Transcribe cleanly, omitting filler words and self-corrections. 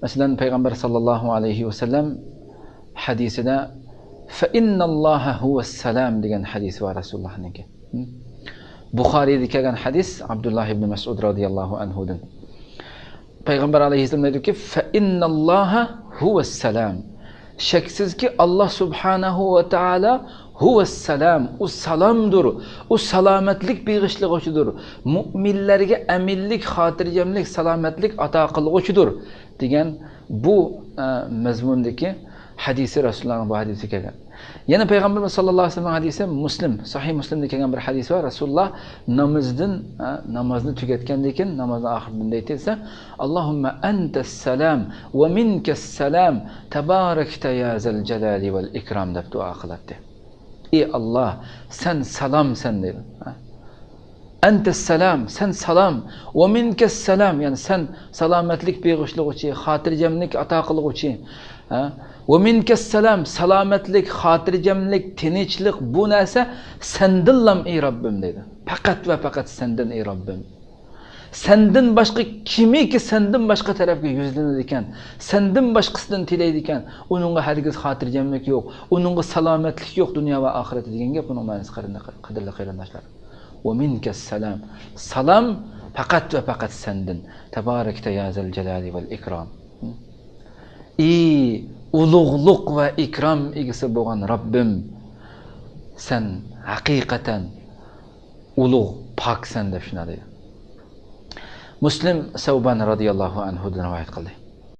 Masalan, payg'ambar sallallohu alayhi vasallam hadisida fa innalloha huwas-salam degan hadis va Rasulullohniki. Buxoriyda kelgan hadis Abdullah ibn Mas'ud radhiyallohu anhudan. Payg'ambar alayhissalom aytdiki, fa innalloha huwas-salam. Shaksizki Allah subhanahu va taala huwas-salam, u salomdir, u salomatlik beg'ishlig'uchidir. Mu'minlarga aminlik, xotirjamlik, salomatlik ato qilg'uchidir degan bu mazmundagi hadisi Rasululloh bu hadisi kelgan. Yana payg'ambar sallallohu alayhi vasallam hadisi Muslim, sahih Muslimda kelgan bir hadis var. Rasululloh namozni tugatgandan keyin namozning oxirida aytsa, Allohumma antas-salam va minkas-salam, tabarakta ya zal jalali val ikram deb duo qiladi. Ey Allah, sen salamsan dedi. Antas-salam, sen salam, va minkas-salam, yani sen salomatlik beg'ishlig'uchi, xotirjamlik ato qilg'uchi. Va minkas-salam, salomatlik, xotirjamlik, tinchlik bu narsa sendinlam ey Robbim dedi. Faqat va faqat sendan ey Robbim. Sendan boshqa kimiki sendan boshqa tarafga yuzlanar ekan, sendan boshqasidan tilaydi ekan, uningga hargiz xotirjamlik yo'q, uningga salomatlik yo'q dunyo va oxiratda degan gap buning ma'nosi qadrli qarindoshlar. Va minkas-salam, salam faqat va faqat sendan. Tabarakta ya zal jalali val ikram. Ulug'luq va ikrom egasi bo'lgan Robbim, sen haqiqatan ulug' poksan deb shunday dedi. Muslim Savban radhiyallohu anhu rivoyat qildi.